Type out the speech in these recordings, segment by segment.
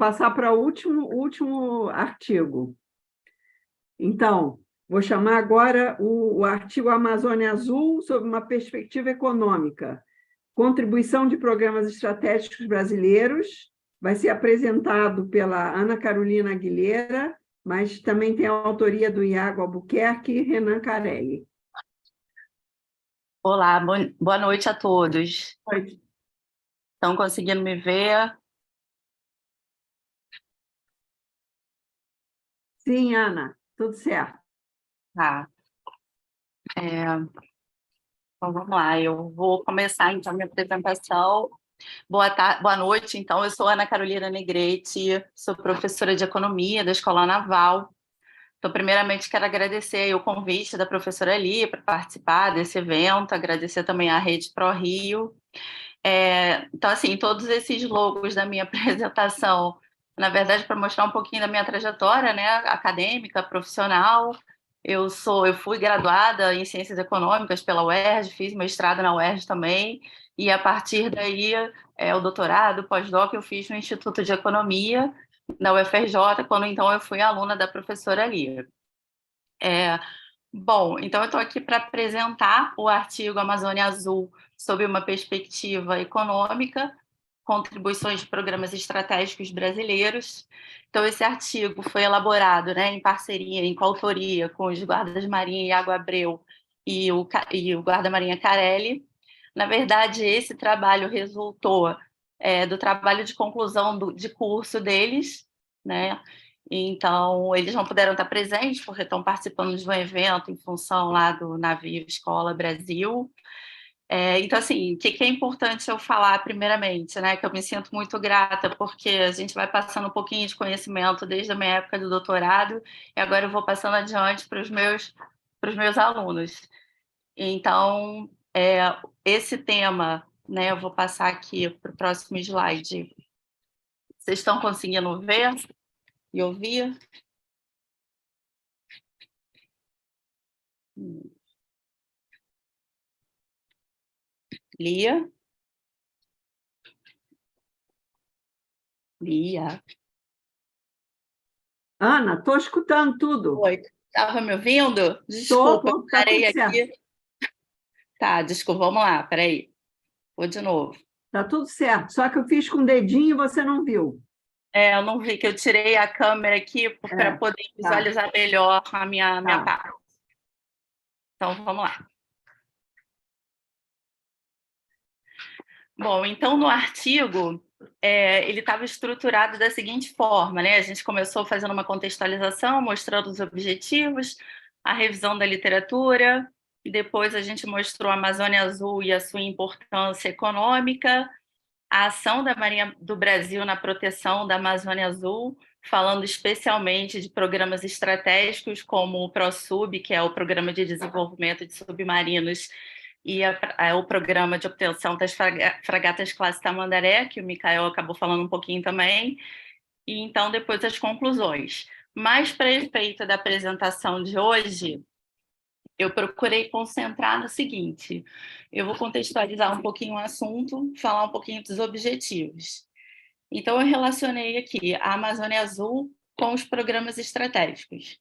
passar para o último artigo. Então, vou chamar agora o artigo Amazônia Azul sob uma perspectiva econômica. Contribuição de programas estratégicos brasileiros. Vai ser apresentado pela Ana Carolina Aguilera, mas também tem a autoria do Iago Albuquerque e Renan Carelli. Olá, boa noite a todos. Oi. Estão conseguindo me ver? Sim, Ana, tudo certo. Tá. Então, vamos lá. Eu vou começar, então, minha apresentação. Boa noite, então. Eu sou Ana Carolina Negrete, sou professora de Economia da Escola Naval. Então, primeiramente, quero agradecer aí o convite da professora Lia para participar desse evento, agradecer também à Rede ProRio. Então, assim, todos esses logos da minha apresentação, na verdade, para mostrar um pouquinho da minha trajetória, né, acadêmica, profissional. Eu fui graduada em Ciências Econômicas pela UERJ, fiz mestrado na UERJ também, e a partir daí, o doutorado, o pós-doc, eu fiz no Instituto de Economia, na UFRJ, quando então eu fui aluna da professora Lia. Bom, então eu estou aqui para apresentar o artigo Amazônia Azul sob uma perspectiva econômica, contribuições de programas estratégicos brasileiros. Então, esse artigo foi elaborado, né, em parceria, em coautoria com os guardas Marinha Iago Abreu e o guarda-marinha Carelli. Na verdade, esse trabalho resultou do trabalho de conclusão de curso deles, né? Então, eles não puderam estar presentes porque estão participando de um evento em função lá do navio Escola Brasil. Então, assim, o que é importante eu falar primeiramente, né? Que eu me sinto muito grata, porque a gente vai passando um pouquinho de conhecimento desde a minha época do doutorado, e agora eu vou passando adiante para os meus alunos. Então, esse tema, né? Eu vou passar aqui para o próximo slide. Vocês estão conseguindo ver e ouvir? Lia? Lia? Ana, estou escutando tudo. Oi, estava me ouvindo? Desculpa, Estou, está parei tudo certo. aqui. Tá, desculpa, vamos lá, peraí. Vou de novo. Está tudo certo, só que eu fiz com o dedinho e você não viu. Eu não vi que eu tirei a câmera aqui para poder visualizar melhor a minha parte. Então, vamos lá. Bom, então, no artigo, ele estava estruturado da seguinte forma, né? A gente começou fazendo uma contextualização, mostrando os objetivos, a revisão da literatura, depois a gente mostrou a Amazônia Azul e a sua importância econômica, a ação da Marinha do Brasil na proteção da Amazônia Azul, falando especialmente de programas estratégicos como o ProSub, que é o Programa de Desenvolvimento de Submarinos, e o Programa de Obtenção das Fragatas Classe Tamandaré, que o Micael acabou falando um pouquinho também, e então depois as conclusões. Mas, para efeito da apresentação de hoje, eu procurei concentrar no seguinte: eu vou contextualizar um pouquinho o assunto, falar um pouquinho dos objetivos. Então, eu relacionei aqui a Amazônia Azul com os programas estratégicos.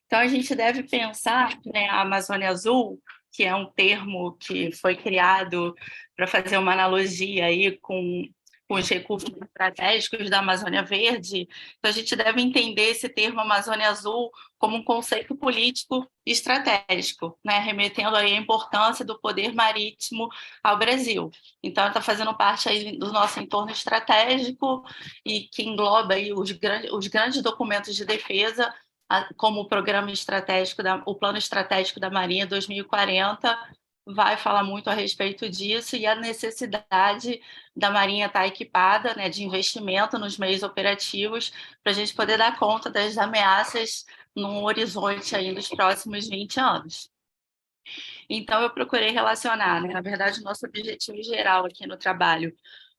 Então, a gente deve pensar, né, a Amazônia Azul, que é um termo que foi criado para fazer uma analogia aí com os recursos estratégicos da Amazônia Verde. Então, a gente deve entender esse termo Amazônia Azul como um conceito político estratégico, né, remetendo aí à importância do poder marítimo ao Brasil. Então, está fazendo parte aí do nosso entorno estratégico e que engloba aí os grandes documentos de defesa, como o Plano Estratégico da Marinha 2040, vai falar muito a respeito disso, e a necessidade da Marinha estar equipada, né, de investimento nos meios operativos para a gente poder dar conta das ameaças num horizonte aí dos próximos 20 anos. Então, eu procurei relacionar, né, na verdade, o nosso objetivo geral aqui no trabalho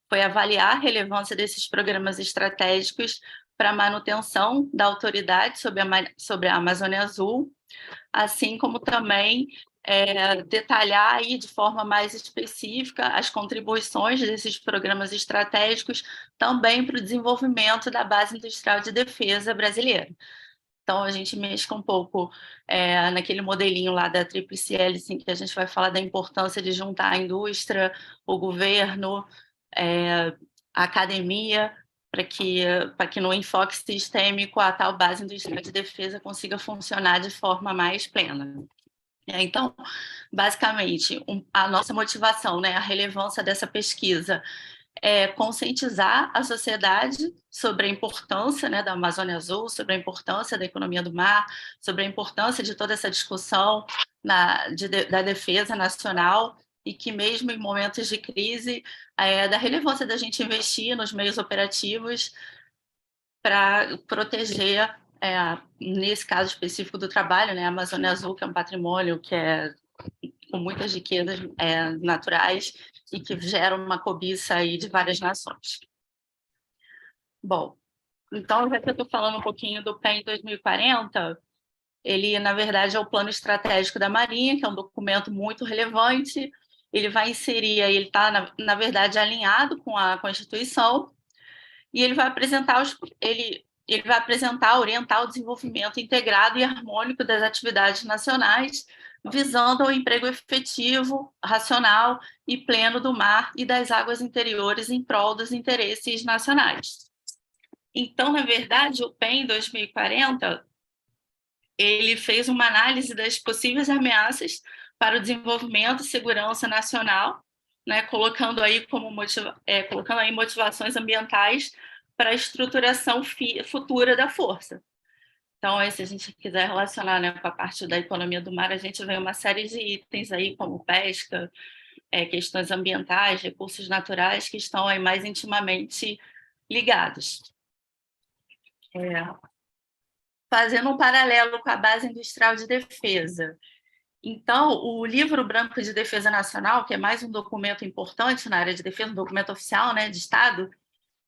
foi avaliar a relevância desses programas estratégicos para a manutenção da autoridade sobre a Amazônia Azul, assim como também detalhar aí de forma mais específica as contribuições desses programas estratégicos também para o desenvolvimento da base industrial de defesa brasileira. Então, a gente mexe um pouco naquele modelinho lá da Tríplice Hélice, em que a gente vai falar da importância de juntar a indústria, o governo, a academia, para que no enfoque sistêmico a tal base industrial de defesa consiga funcionar de forma mais plena. Então, basicamente, a nossa motivação, né, a relevância dessa pesquisa é conscientizar a sociedade sobre a importância, né, da Amazônia Azul, sobre a importância da economia do mar, sobre a importância de toda essa discussão da defesa nacional, e que mesmo em momentos de crise, da relevância da gente investir nos meios operativos para proteger, nesse caso específico do trabalho, né, a Amazônia Azul, que é um patrimônio que é com muitas riquezas naturais e que gera uma cobiça aí de várias nações. Bom, então, já que eu estou falando um pouquinho do PEN 2040, ele, na verdade, é o Plano Estratégico da Marinha, que é um documento muito relevante. Ele vai inserir, ele está, na verdade, alinhado com a Constituição, e ele vai apresentar orientar o desenvolvimento integrado e harmônico das atividades nacionais, visando o emprego efetivo, racional e pleno do mar e das águas interiores em prol dos interesses nacionais. Então, na verdade, o PEN 2040, ele fez uma análise das possíveis ameaças para o desenvolvimento e segurança nacional, né, colocando aí motivações ambientais para a estruturação futura da força. Então, aí, se a gente quiser relacionar, né, com a parte da economia do mar, a gente vê uma série de itens aí, como pesca, questões ambientais, recursos naturais, que estão aí mais intimamente ligados. Fazendo um paralelo com a base industrial de defesa. Então, o Livro Branco de Defesa Nacional, que é mais um documento importante na área de defesa, um documento oficial, né, de Estado,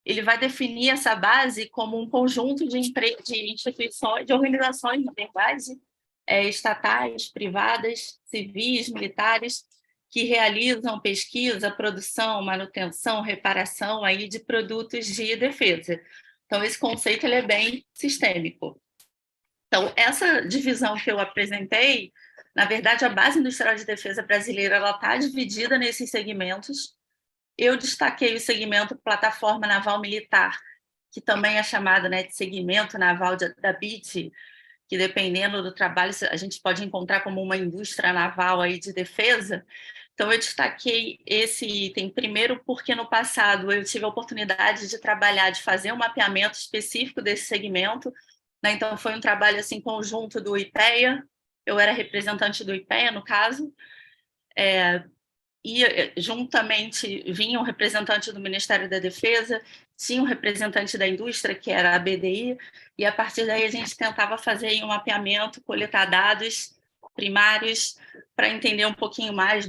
ele vai definir essa base como um conjunto de instituições, de organizações, na verdade, estatais, privadas, civis, militares, que realizam pesquisa, produção, manutenção, reparação aí de produtos de defesa. Então, esse conceito ele é bem sistêmico. Então, essa divisão que eu apresentei, na verdade, a base industrial de defesa brasileira está dividida nesses segmentos. Eu destaquei o segmento plataforma naval militar, que também é chamado, né, de segmento naval da BIT, que dependendo do trabalho a gente pode encontrar como uma indústria naval aí de defesa. Então, eu destaquei esse item, primeiro porque no passado eu tive a oportunidade de trabalhar, de fazer um mapeamento específico desse segmento, né? Então, foi um trabalho assim, conjunto do IPEA, eu era representante do IPEA, no caso, e juntamente vinha um representante do Ministério da Defesa, tinha um representante da indústria, que era a BDI, e a partir daí a gente tentava fazer um mapeamento, coletar dados primários para entender um pouquinho mais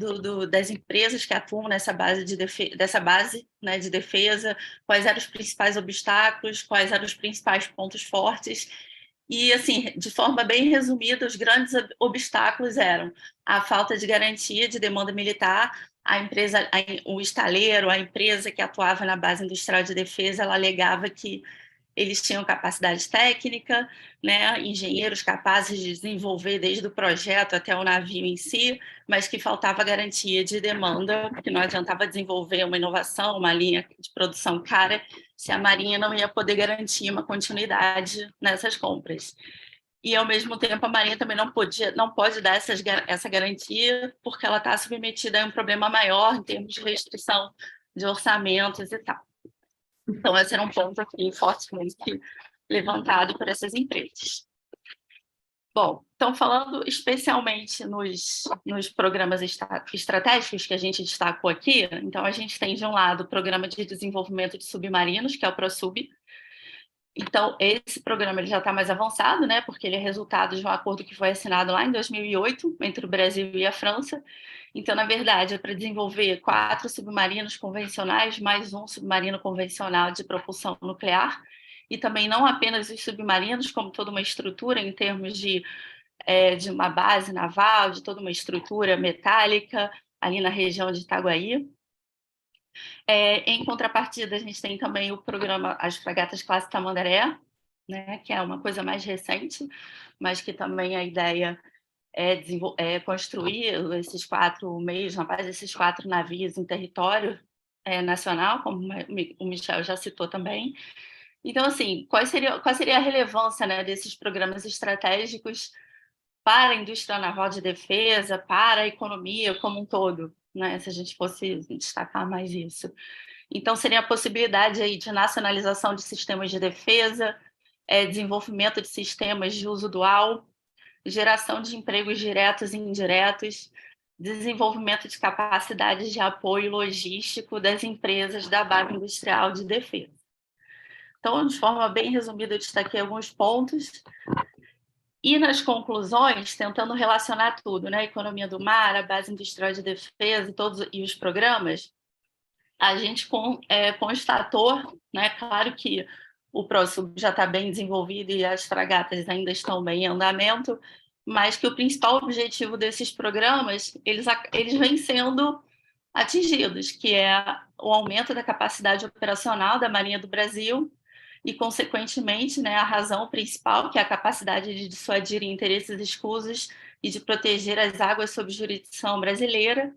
das empresas que atuam nessa base dessa base, né, de defesa, quais eram os principais obstáculos, quais eram os principais pontos fortes. E, assim, de forma bem resumida, os grandes obstáculos eram a falta de garantia de demanda militar. O estaleiro, a empresa que atuava na base industrial de defesa, ela alegava que eles tinham capacidade técnica, né, engenheiros capazes de desenvolver desde o projeto até o navio em si, mas que faltava garantia de demanda, porque não adiantava desenvolver uma inovação, uma linha de produção cara, se a Marinha não ia poder garantir uma continuidade nessas compras. E, ao mesmo tempo, a Marinha também não pode dar essa garantia, porque ela está submetida a um problema maior em termos de restrição de orçamentos e tal. Então, esse era um ponto aqui fortemente levantado por essas empresas. Bom, então, falando especialmente nos programas estratégicos que a gente destacou aqui, então, a gente tem, de um lado, o Programa de Desenvolvimento de Submarinos, que é o PROSUB. Então, esse programa ele já está mais avançado, né, porque ele é resultado de um acordo que foi assinado lá em 2008 entre o Brasil e a França. Então, na verdade, é para desenvolver 4 submarinos convencionais, mais um submarino convencional de propulsão nuclear, e também não apenas os submarinos, como toda uma estrutura em termos de de uma base naval, de toda uma estrutura metálica ali na região de Itaguaí. Em contrapartida, a gente tem também o programa As Fragatas Classe Tamandaré, né, que é uma coisa mais recente, mas que também a ideia é construir esses 4 meios na base desses 4 navios em território nacional, como o Michel já citou também. Então, assim, qual seria a relevância, né, desses programas estratégicos para a indústria naval de defesa, para a economia como um todo, né, se a gente fosse destacar mais isso? Então, seria a possibilidade aí de nacionalização de sistemas de defesa, desenvolvimento de sistemas de uso dual, geração de empregos diretos e indiretos, desenvolvimento de capacidades de apoio logístico das empresas da base industrial de defesa. Então, de forma bem resumida, eu destaquei alguns pontos. E nas conclusões, tentando relacionar tudo, né? A economia do mar, a base industrial de defesa e os programas, a gente constatou, né? Claro que o próximo já está bem desenvolvido e as fragatas ainda estão bem em andamento, mas que o principal objetivo desses programas, eles vêm sendo atingidos, que é o aumento da capacidade operacional da Marinha do Brasil e, consequentemente, né, a razão principal, que é a capacidade de dissuadir interesses escusos e de proteger as águas sob jurisdição brasileira.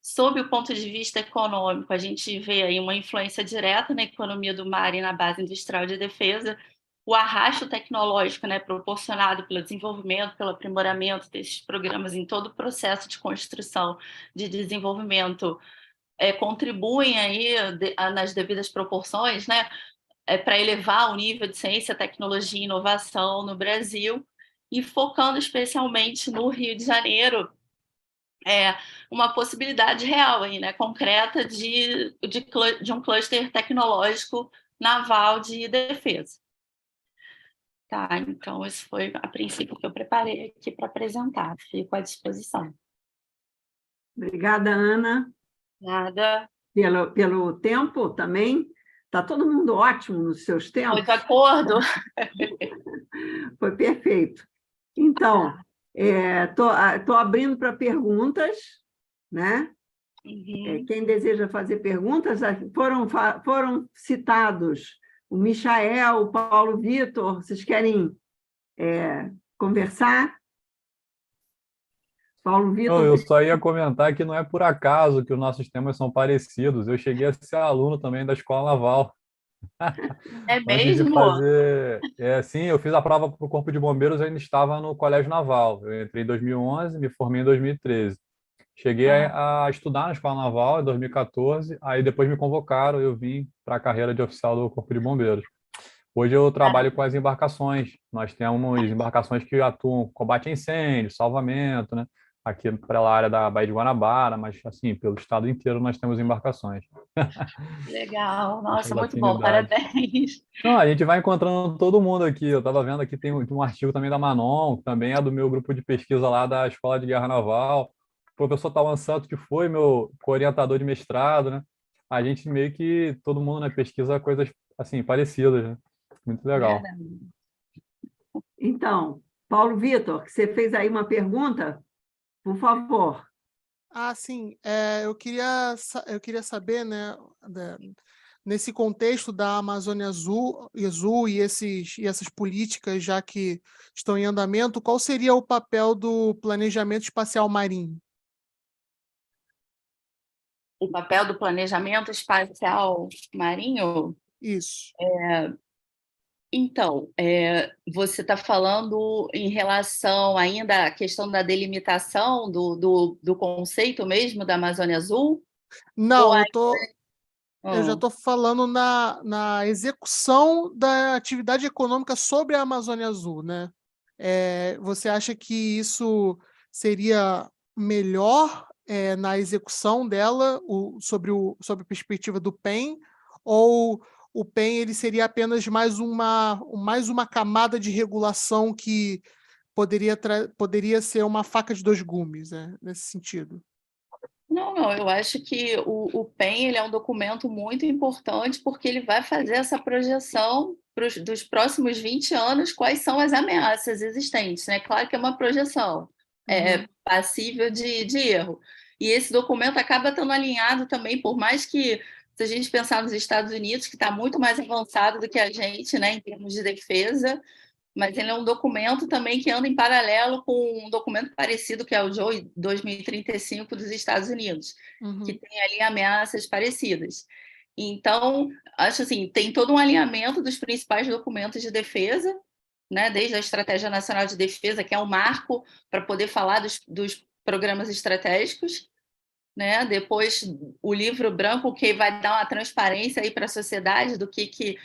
Sob o ponto de vista econômico, a gente vê aí uma influência direta na economia do mar e na base industrial de defesa, o arrasto tecnológico, né, proporcionado pelo desenvolvimento, pelo aprimoramento desses programas em todo o processo de construção, de desenvolvimento, contribuem aí nas devidas proporções, né, para elevar o nível de ciência, tecnologia e inovação no Brasil, e focando especialmente no Rio de Janeiro, uma possibilidade real, aí, né, concreta de um cluster tecnológico naval de defesa. Tá, então, esse foi a princípio que eu preparei aqui para apresentar. Fico à disposição. Obrigada, Ana. Nada. Pelo tempo também. Está todo mundo ótimo nos seus tempos. Foi de acordo. Foi perfeito. Então, estou abrindo para perguntas, né? Uhum. Quem deseja fazer perguntas, foram citados o Michael, o Paulo Vitor. Vocês querem conversar? Paulo Vitor. Eu só ia comentar que não é por acaso que os nossos temas são parecidos. Eu cheguei a ser aluno também da Escola Naval. É Antes de mesmo? fazer... sim, eu fiz a prova para o Corpo de Bombeiros, eu ainda estava no Colégio Naval. Eu entrei em 2011, me formei em 2013. Cheguei a estudar na Escola Naval em 2014, aí depois me convocaram, eu vim para a carreira de oficial do Corpo de Bombeiros. Hoje eu trabalho com as embarcações. Nós temos embarcações que atuam combate a incêndio, salvamento, né? Aqui pela área da Baía de Guanabara, mas assim, pelo estado inteiro nós temos embarcações. Legal, nossa, Essas muito bom, afinidades. parabéns. Não, a gente vai encontrando todo mundo aqui. Eu estava vendo aqui, tem um artigo também da Manon, que também é do meu grupo de pesquisa lá da Escola de Guerra Naval. O professor Tauan Santos, que foi meu orientador de mestrado, né? A gente meio que, todo mundo, né, pesquisa coisas assim, parecidas, né? Muito legal. Verdade. Então, Paulo Vitor, que você fez aí uma pergunta, por favor. Sim. Eu queria saber, né, nesse contexto da Amazônia Azul e essas políticas já que estão em andamento, qual seria o papel do planejamento espacial marinho? O papel do planejamento espacial marinho? Isso. Então, você está falando em relação ainda à questão da delimitação do conceito mesmo da Amazônia Azul? Não, Ou eu já estou falando na execução da atividade econômica sobre a Amazônia Azul, né? Você acha que isso seria melhor na execução dela, sobre a perspectiva do PEN, ou o PEN ele seria apenas mais uma camada de regulação que poderia ser uma faca de dois gumes, né, nesse sentido? Não, eu acho que o PEN ele é um documento muito importante porque ele vai fazer essa projeção dos próximos 20 anos, quais são as ameaças existentes, né? Claro que é uma projeção, passível de erro. E esse documento acaba estando alinhado também, por mais que, se a gente pensar nos Estados Unidos, que está muito mais avançado do que a gente, né, em termos de defesa, mas ele é um documento também que anda em paralelo com um documento parecido, que é o JOE 2035 dos Estados Unidos, que tem ali ameaças parecidas. Então, acho assim, tem todo um alinhamento dos principais documentos de defesa, né, desde a Estratégia Nacional de Defesa, que é um marco para poder falar dos programas estratégicos, né? Depois o livro branco, que vai dar uma transparência aí para a sociedade do que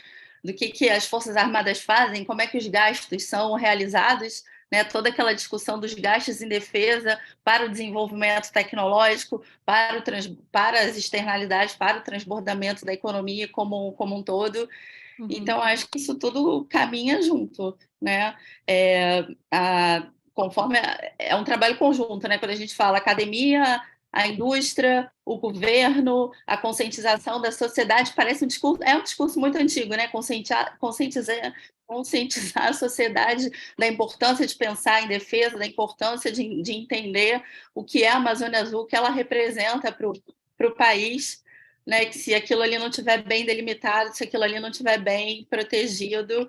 as Forças Armadas fazem, como é que os gastos são realizados, né? Toda aquela discussão dos gastos em defesa para o desenvolvimento tecnológico, para as externalidades, para o transbordamento da economia como um todo. Então, acho que isso tudo caminha junto, né? Conforme é um trabalho conjunto, né? Quando a gente fala academia, a indústria, o governo, a conscientização da sociedade, parece um discurso muito antigo, né? Conscientizar a sociedade da importância de pensar em defesa, da importância de entender o que é a Amazônia Azul, o que ela representa para o país, né? Que se aquilo ali não estiver bem delimitado, se aquilo ali não estiver bem protegido,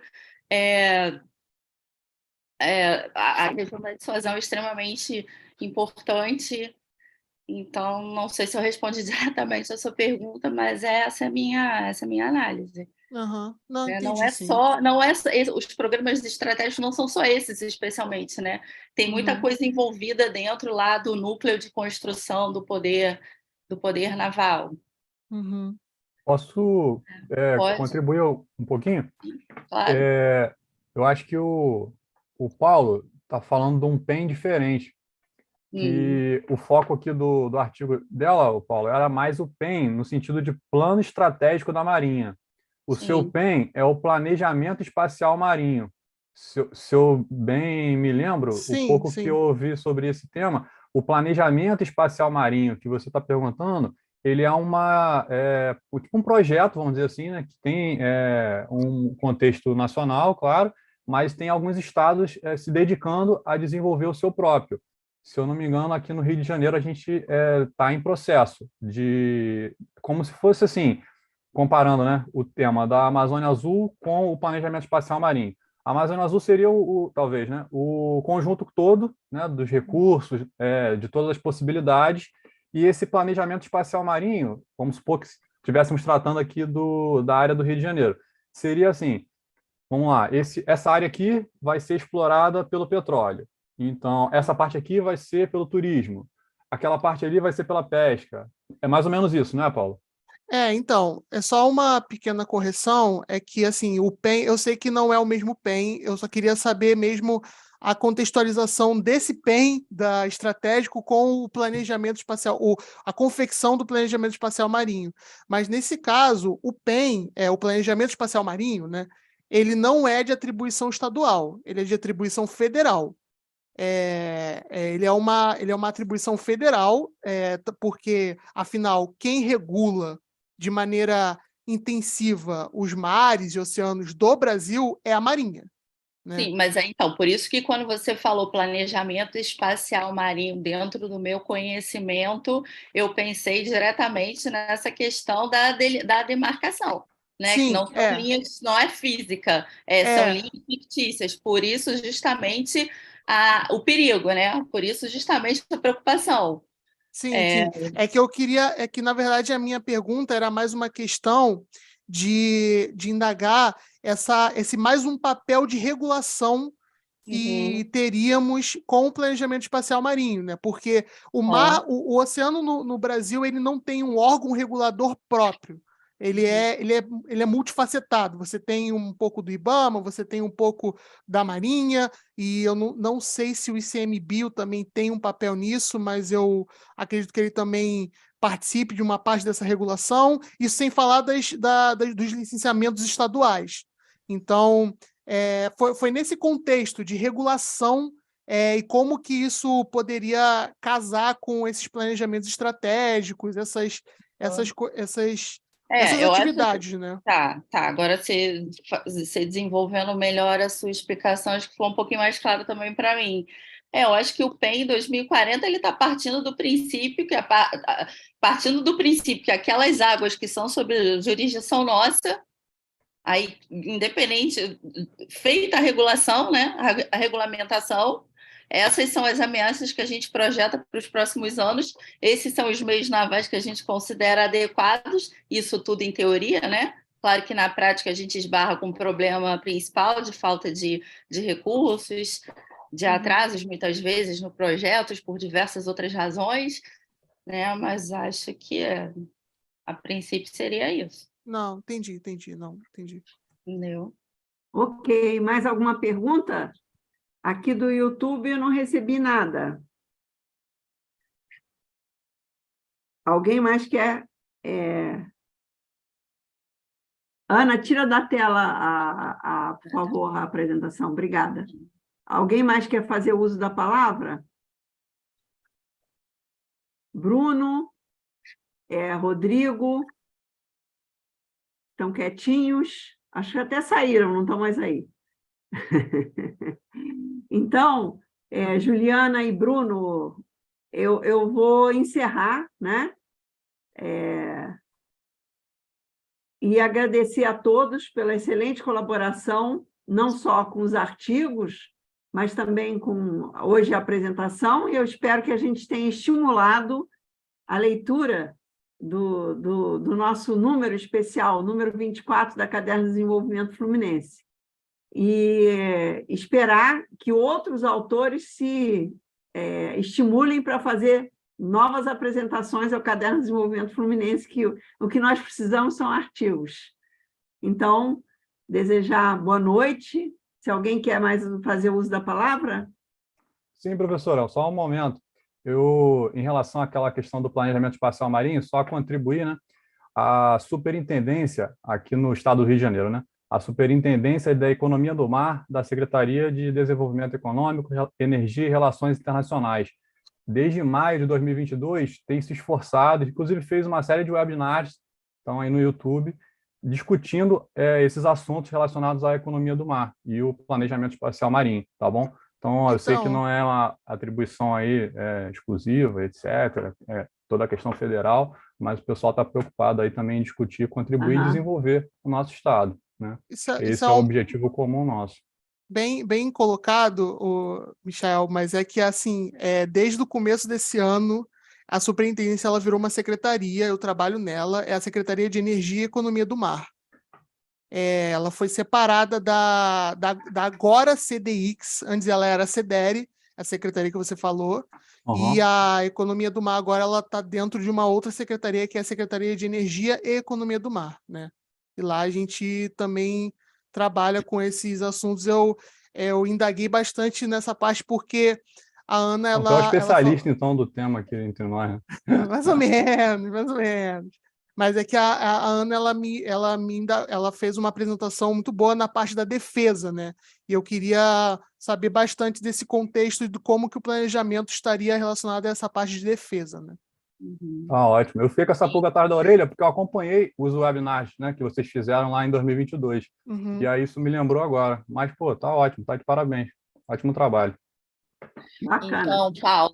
a questão da dissuasão é extremamente importante. Então, não sei se eu respondi diretamente a sua pergunta, mas essa é a minha análise. Não, Né? entendi, sim. Os programas estratégicos não são só esses, especialmente, né? Tem muita coisa envolvida dentro lá do núcleo de construção do poder naval. Posso Pode, contribuir um pouquinho? claro. Eu acho que o Paulo está falando de um PEN diferente, que o foco aqui do artigo dela, o Paulo, era mais o PEN no sentido de plano estratégico da Marinha. O seu PEN é o planejamento espacial marinho. Se eu bem me lembro, o pouco que eu ouvi sobre esse tema, o planejamento espacial marinho que você está perguntando, ele é tipo um projeto, vamos dizer assim, né, que tem um contexto nacional, claro, mas tem alguns estados se dedicando a desenvolver o seu próprio. Se eu não me engano, aqui no Rio de Janeiro a gente está em processo de, como se fosse assim, comparando, né, o tema da Amazônia Azul com o planejamento espacial marinho. A Amazônia Azul seria talvez, né, o conjunto todo, né, dos recursos, de todas as possibilidades, e esse planejamento espacial marinho, vamos supor que estivéssemos tratando aqui da área do Rio de Janeiro, seria assim, vamos lá, essa área aqui vai ser explorada pelo petróleo. Então, essa parte aqui vai ser pelo turismo. Aquela parte ali vai ser pela pesca. É mais ou menos isso, não é, Paulo? Então, é só uma pequena correção, é que, assim, o PEN, eu sei que não é o mesmo PEN, eu só queria saber mesmo a contextualização desse PEN da estratégico com o planejamento espacial, a confecção do planejamento espacial marinho. Mas, nesse caso, o PEN, o planejamento espacial marinho, né, ele não é de atribuição estadual, ele é de atribuição federal. Ele é uma atribuição federal, porque, afinal, quem regula de maneira intensiva os mares e oceanos do Brasil é a Marinha. Né? Sim, mas então, por isso que quando você falou planejamento espacial marinho dentro do meu conhecimento, eu pensei diretamente nessa questão da demarcação. Né? Sim, que não são linhas, não é física, são linhas fictícias. Por isso, justamente, o perigo, né? Por isso, justamente, a preocupação. Sim. É que, na verdade, a minha pergunta era mais uma questão de indagar esse mais um papel de regulação que teríamos com o planejamento espacial marinho, né? Porque o oceano no Brasil ele não tem um órgão regulador próprio. Ele é multifacetado. Você tem um pouco do IBAMA, você tem um pouco da Marinha, e eu não sei se o ICMBio também tem um papel nisso, mas eu acredito que ele também participe de uma parte dessa regulação, isso sem falar dos licenciamentos estaduais. Então, foi nesse contexto de regulação e como que isso poderia casar com esses planejamentos estratégicos, essas Eu acho que atividades, né? tá. Agora você desenvolvendo melhor a sua explicação, acho que ficou um pouquinho mais claro também para mim. Eu acho que o PEN em 2040 ele está partindo do princípio que aquelas águas que são sob jurisdição nossa, aí independente, feita a regulação, né, a regulamentação, essas são as ameaças que a gente projeta para os próximos anos. Esses são os meios navais que a gente considera adequados, isso tudo em teoria, né? Claro que na prática a gente esbarra com o problema principal de falta de recursos, de atrasos muitas vezes no projetos por diversas outras razões, né? Mas acho que a princípio seria isso. Não, entendi. Não, entendi. Entendeu? Ok, mais alguma pergunta? Aqui do YouTube eu não recebi nada. Alguém mais quer? Ana, tira da tela, por favor, a apresentação. Obrigada. Alguém mais quer fazer uso da palavra? Bruno, Rodrigo, estão quietinhos? Acho que até saíram, não estão mais aí. Então, Juliana e Bruno, eu vou encerrar, né? E agradecer a todos pela excelente colaboração, não só com os artigos, mas também com hoje a apresentação, e eu espero que a gente tenha estimulado a leitura do nosso número especial, número 24 da Caderno de Desenvolvimento Fluminense. E esperar que outros autores se estimulem para fazer novas apresentações ao Caderno de Desenvolvimento Fluminense, que o que nós precisamos são artigos. Então, desejar boa noite. Se alguém quer mais fazer uso da palavra? Sim, professora, só um momento. Em relação àquela questão do planejamento espacial marinho, só contribuir, né? A superintendência aqui no estado do Rio de Janeiro, né? A Superintendência da Economia do Mar da Secretaria de Desenvolvimento Econômico, Energia e Relações Internacionais. Desde maio de 2022, tem se esforçado, inclusive fez uma série de webinars, estão aí no YouTube, discutindo esses assuntos relacionados à economia do mar e o planejamento espacial marinho, tá bom? Então, eu sei que não é uma atribuição aí exclusiva, etc., toda a questão federal, mas o pessoal está preocupado aí também em discutir, contribuir e desenvolver o nosso Estado, né? Esse é o objetivo comum nosso. Bem colocado, Michael, mas é que, assim, desde o começo desse ano, a superintendência ela virou uma secretaria, eu trabalho nela, é a Secretaria de Energia e Economia do Mar. Ela foi separada da agora CDX, antes ela era a CDERE, a secretaria que você falou, e a Economia do Mar agora ela está dentro de uma outra secretaria, que é a Secretaria de Energia e Economia do Mar, né? E lá a gente também trabalha com esses assuntos. Eu indaguei bastante nessa parte, porque a Ana, Então, tu é o especialista, falou... então, do tema aqui entre nós, né? Mais ou menos. Mas é que a Ana, ela fez uma apresentação muito boa na parte da defesa, né? E eu queria saber bastante desse contexto e de como que o planejamento estaria relacionado a essa parte de defesa, né? Ah, ótimo. Eu fiquei com essa pulga atrás da orelha porque eu acompanhei os webinars, né, que vocês fizeram lá em 2022. E aí isso me lembrou agora. Mas, pô, tá ótimo, tá de parabéns. Ótimo trabalho. Bacana. Então, Paulo,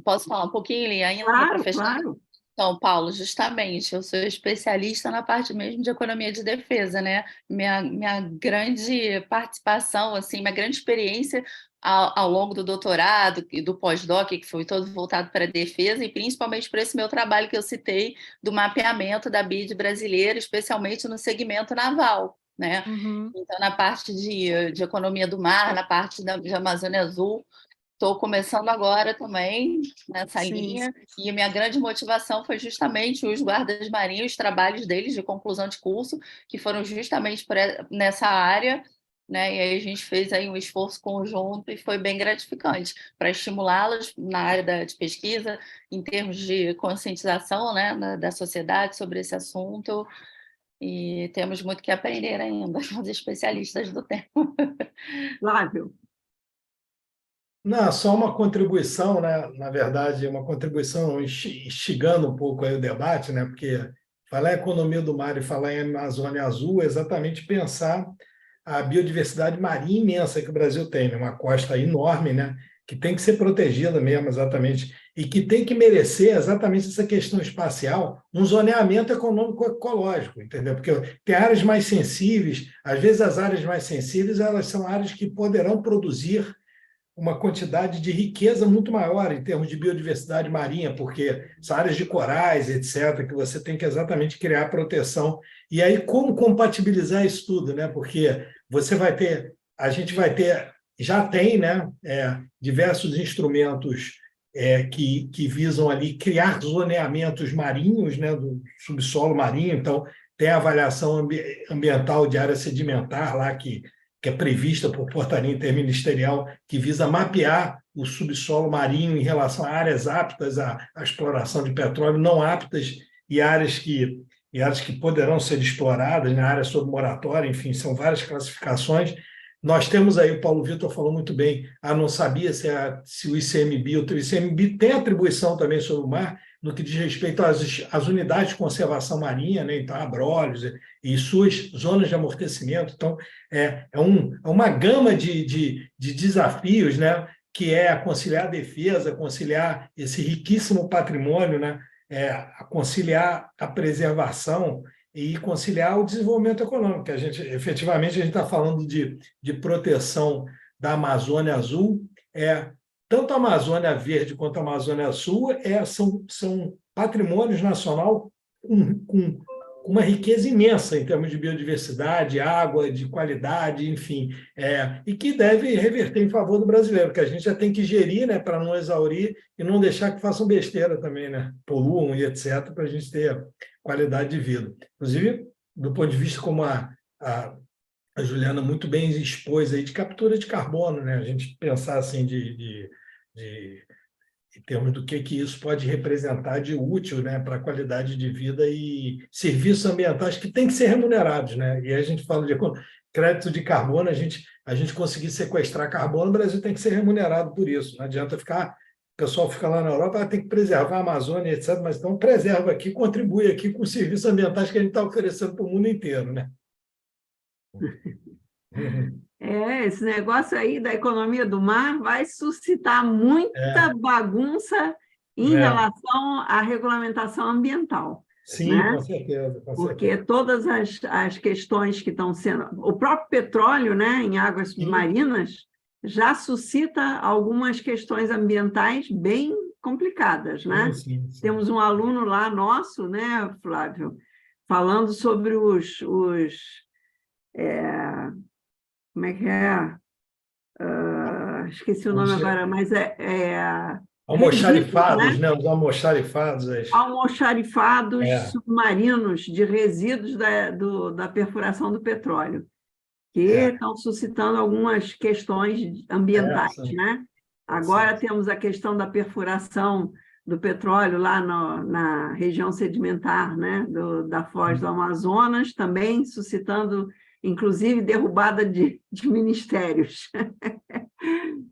posso falar um pouquinho ainda para fechar? Claro. Então, Paulo, justamente, eu sou especialista na parte mesmo de economia de defesa, né? Minha grande participação, assim, minha grande experiência ao longo do doutorado e do pós-doc, que foi todo voltado para a defesa, e principalmente para esse meu trabalho que eu citei do mapeamento da BID brasileira, especialmente no segmento naval, né? Então, na parte de economia do mar, na parte de Amazônia Azul, estou começando agora também nessa linha, e a minha grande motivação foi justamente os guardas marinhos, os trabalhos deles de conclusão de curso, que foram justamente nessa área, né? E aí a gente fez aí um esforço conjunto e foi bem gratificante para estimulá-los na área de pesquisa, em termos de conscientização, né, da sociedade sobre esse assunto, e temos muito que aprender ainda, os especialistas do tema. Flávio. Não, só uma contribuição, né? Na verdade, uma contribuição instigando um pouco aí o debate, né? Porque falar em economia do mar e falar em Amazônia Azul é exatamente pensar a biodiversidade marinha imensa que o Brasil tem, né? Uma costa enorme, né? Que tem que ser protegida mesmo, exatamente, e que tem que merecer exatamente essa questão espacial, um zoneamento econômico-ecológico, entendeu? Porque tem áreas mais sensíveis, às vezes as áreas mais sensíveis elas são áreas que poderão produzir uma quantidade de riqueza muito maior em termos de biodiversidade marinha, porque são áreas de corais, etc., que você tem que exatamente criar proteção. E aí, como compatibilizar isso tudo, né? Porque você vai ter, a gente vai ter, já tem, né, diversos instrumentos que visam ali criar zoneamentos marinhos, né, do subsolo marinho. Então, tem a avaliação ambiental de área sedimentar lá, que é prevista por portaria interministerial, que visa mapear o subsolo marinho em relação a áreas aptas à exploração de petróleo, não aptas, e áreas que poderão ser exploradas, né? Áreas sob moratória, enfim, são várias classificações. Nós temos aí, o Paulo Vitor falou muito bem, não sabia se o ICMBio, o ICMBio tem atribuição também sobre o mar, no que diz respeito às unidades de conservação marinha, né? Então, abrolhos e suas zonas de amortecimento. Então, é uma gama de desafios, né? Que é conciliar a defesa, conciliar esse riquíssimo patrimônio, né? Conciliar a preservação e conciliar o desenvolvimento econômico. Efetivamente, a gente está falando de proteção da Amazônia Azul, tanto a Amazônia Verde quanto a Amazônia Sul são patrimônios nacional com uma riqueza imensa em termos de biodiversidade, água, de qualidade, enfim, e que deve reverter em favor do brasileiro, que a gente já tem que gerir, né, para não exaurir e não deixar que façam besteira também, né, poluam e etc., para a gente ter qualidade de vida. Inclusive, do ponto de vista como a Juliana muito bem expôs aí, de captura de carbono, né, a gente pensar assim em termos do que isso pode representar de útil, né, para a qualidade de vida e serviços ambientais que têm que ser remunerados, né? E aí a gente fala de crédito de carbono, a gente conseguir sequestrar carbono, o Brasil tem que ser remunerado por isso. Não adianta o pessoal fica lá na Europa, tem que preservar a Amazônia, etc., mas então preserva aqui, contribui aqui com os serviços ambientais que a gente está oferecendo para o mundo inteiro, né? Esse negócio aí da economia do mar vai suscitar muita bagunça em relação à regulamentação ambiental. Sim, né? Com certeza. Porque todas as questões que estão sendo... O próprio petróleo, né, em águas submarinas, já suscita algumas questões ambientais bem complicadas, né? Sim. Temos um aluno lá nosso, né, Flávio, falando sobre como é que é? Esqueci o nome agora, mas almoxarifados, né? Os almoxarifados. Almoxarifados submarinos de resíduos da perfuração do petróleo, que estão suscitando algumas questões ambientais, né? Agora temos a questão da perfuração do petróleo lá na região sedimentar, né? Da Foz do Amazonas, também suscitando, inclusive, derrubada de ministérios.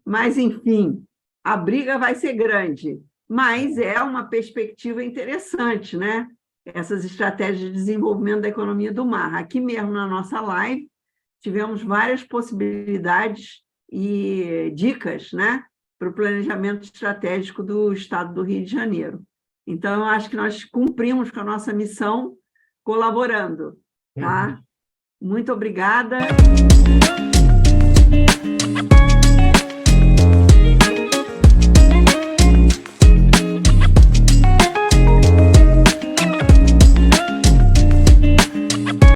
Mas, enfim, a briga vai ser grande, mas é uma perspectiva interessante, né? Essas estratégias de desenvolvimento da economia do mar. Aqui mesmo na nossa live, tivemos várias possibilidades e dicas, né, para o planejamento estratégico do Estado do Rio de Janeiro. Então, eu acho que nós cumprimos com a nossa missão colaborando, tá? Muito obrigada.